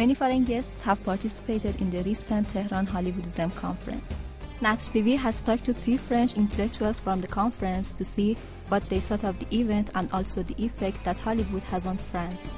Many foreign guests have participated in the recent Tehran Hollywoodism conference. Nasr TV has talked to 3 French intellectuals from the conference to see what they thought of the event and also the effect that Hollywood has on France.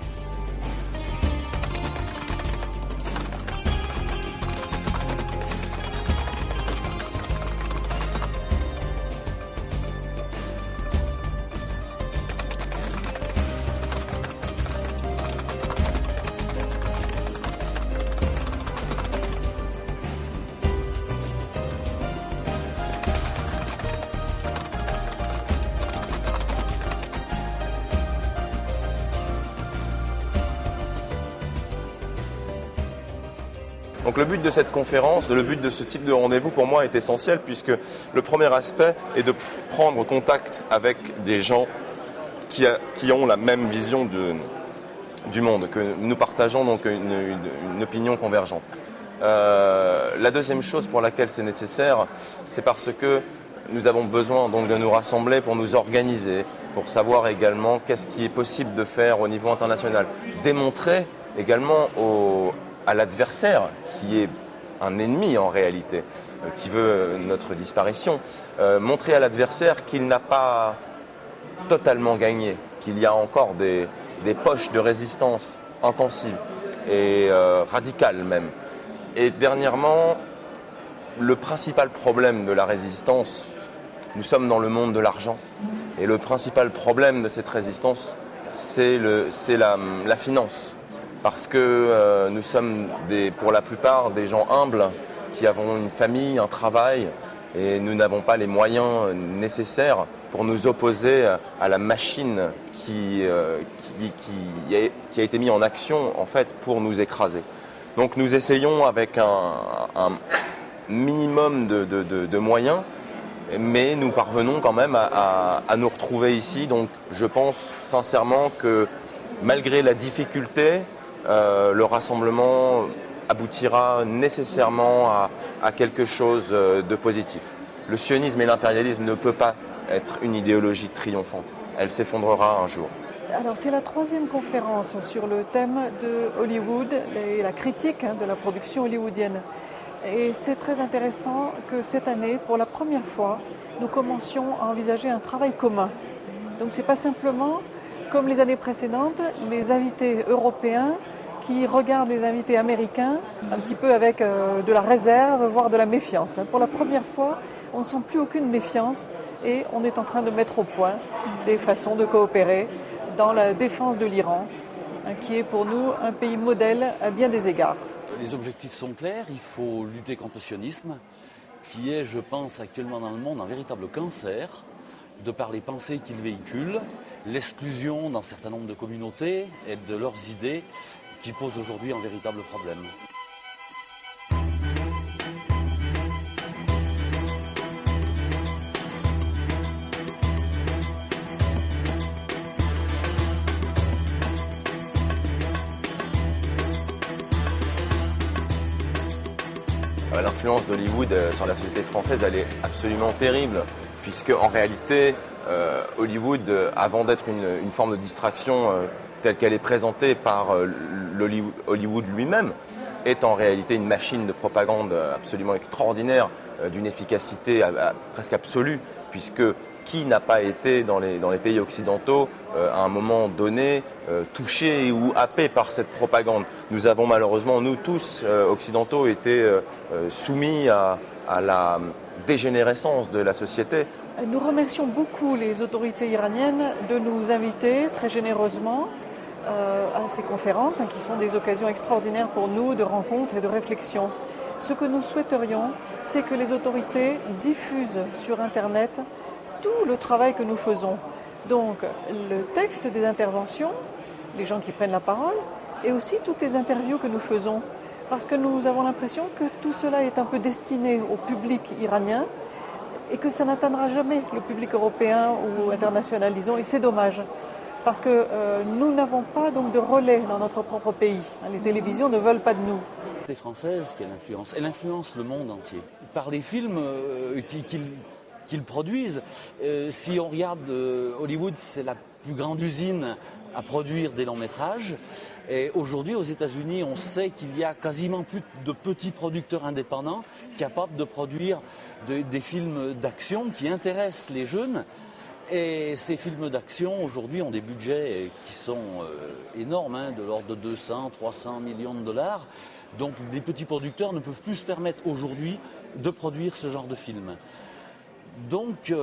Donc le but de cette conférence, le but de ce type de rendez-vous pour moi est essentiel puisque le premier aspect est de prendre contact avec des gens qui ont la même vision du monde, que nous partageons donc une opinion convergente. La deuxième chose pour laquelle c'est nécessaire, c'est parce que nous avons besoin donc de nous rassembler pour nous organiser, pour savoir également qu'est-ce qui est possible de faire au niveau international. Démontrer également à l'adversaire, qui est un ennemi en réalité, qui veut notre disparition, montrer à l'adversaire qu'il n'a pas totalement gagné, qu'il y a encore des poches de résistance intensives et radicales même. Et dernièrement, le principal problème de la résistance, nous sommes dans le monde de l'argent, et le principal problème de cette résistance, c'est la finance. Parce que nous sommes pour la plupart des gens humbles qui avons une famille, un travail et nous n'avons pas les moyens nécessaires pour nous opposer à la machine qui a été mise en action en fait pour nous écraser. Donc nous essayons avec un minimum de moyens, mais nous parvenons quand même à nous retrouver ici. Donc je pense sincèrement que malgré la difficulté, le rassemblement aboutira nécessairement à quelque chose de positif. Le sionisme et l'impérialisme ne peuvent pas être une idéologie triomphante. Elle s'effondrera un jour. Alors c'est la 3e conférence sur le thème de Hollywood et la critique de la production hollywoodienne. Et c'est très intéressant que cette année, pour la première fois, nous commencions à envisager un travail commun. Donc c'est pas simplement, comme les années précédentes, les invités européens qui regardent les invités américains un petit peu avec de la réserve, voire de la méfiance. Pour la première fois, on ne sent plus aucune méfiance et on est en train de mettre au point des façons de coopérer dans la défense de l'Iran, qui est pour nous un pays modèle à bien des égards. Les objectifs sont clairs, il faut lutter contre le sionisme, qui est, je pense, actuellement dans le monde un véritable cancer, de par les pensées qu'il véhicule, l'exclusion d'un certain nombre de communautés et de leurs idées, qui pose aujourd'hui un véritable problème. L'influence d'Hollywood sur la société française, elle est absolument terrible, puisque en réalité, Hollywood, avant d'être une forme de distraction telle qu'elle est présentée par Hollywood lui-même, est en réalité une machine de propagande absolument extraordinaire, d'une efficacité presque absolue, puisque qui n'a pas été dans les pays occidentaux à un moment donné touché ou happé par cette propagande. Nous avons malheureusement, nous tous occidentaux, été soumis à la dégénérescence de la société. Nous remercions beaucoup les autorités iraniennes de nous inviter très généreusement à ces conférences, qui sont des occasions extraordinaires pour nous de rencontres et de réflexion. Ce que nous souhaiterions, c'est que les autorités diffusent sur Internet tout le travail que nous faisons. Donc le texte des interventions, les gens qui prennent la parole, et aussi toutes les interviews que nous faisons. Parce que nous avons l'impression que tout cela est un peu destiné au public iranien et que ça n'atteindra jamais le public européen ou international, disons, et c'est dommage. Parce que nous n'avons pas donc de relais dans notre propre pays. Les télévisions ne veulent pas de nous. Les Françaises, quelle influence? Elle influence le monde entier. Par les films qu'ils produisent. Si on regarde Hollywood, c'est la plus grande usine à produire des longs métrages. Et aujourd'hui, aux États-Unis, on sait qu'il y a quasiment plus de petits producteurs indépendants capables de produire des films d'action qui intéressent les jeunes. Et ces films d'action, aujourd'hui, ont des budgets qui sont énormes, de l'ordre de 200, 300 millions de dollars. Donc, des petits producteurs ne peuvent plus se permettre aujourd'hui de produire ce genre de film. Donc,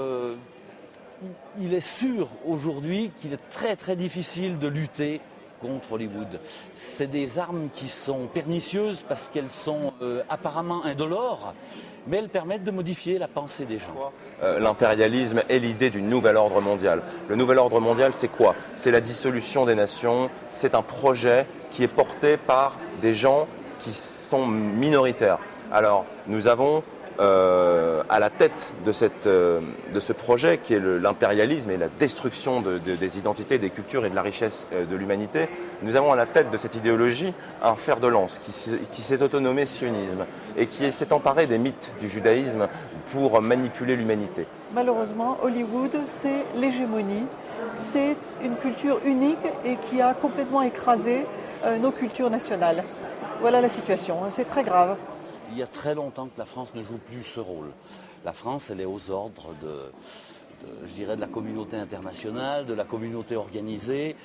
il est sûr aujourd'hui qu'il est très très difficile de lutter contre Hollywood. C'est des armes qui sont pernicieuses parce qu'elles sont apparemment indolores, mais elles permettent de modifier la pensée des gens. L'impérialisme est l'idée du nouvel ordre mondial. Le nouvel ordre mondial, c'est quoi? C'est la dissolution des nations, c'est un projet qui est porté par des gens qui sont minoritaires. Alors, nous avons à la tête de ce projet qui est l'impérialisme et la destruction des identités, des cultures et de la richesse de l'humanité, nous avons à la tête de cette idéologie un fer de lance qui s'est autonommé sionisme et qui s'est emparé des mythes du judaïsme pour manipuler l'humanité. Malheureusement, Hollywood, c'est l'hégémonie, c'est une culture unique et qui a complètement écrasé nos cultures nationales. Voilà la situation, c'est très grave. Il y a très longtemps que la France ne joue plus ce rôle. La France, elle est aux ordres de la communauté internationale, de la communauté organisée.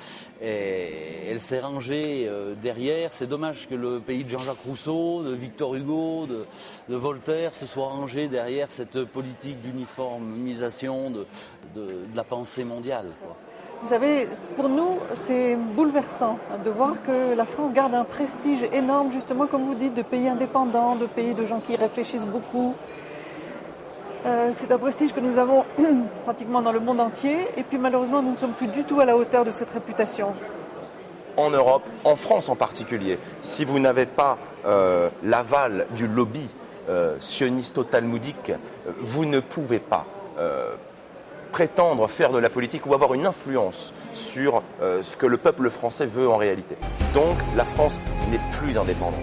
Et elle s'est rangée derrière. C'est dommage que le pays de Jean-Jacques Rousseau, de Victor Hugo, de Voltaire se soit rangé derrière cette politique d'uniformisation de la pensée mondiale, quoi. Vous savez, pour nous, c'est bouleversant de voir que la France garde un prestige énorme, justement, comme vous dites, de pays indépendants, de pays de gens qui réfléchissent beaucoup. C'est un prestige que nous avons pratiquement dans le monde entier. Et puis malheureusement, nous ne sommes plus du tout à la hauteur de cette réputation. En Europe, en France en particulier, si vous n'avez pas l'aval du lobby sionisto-talmudique, vous ne pouvez pas prétendre faire de la politique ou avoir une influence sur ce que le peuple français veut en réalité. Donc la France n'est plus indépendante.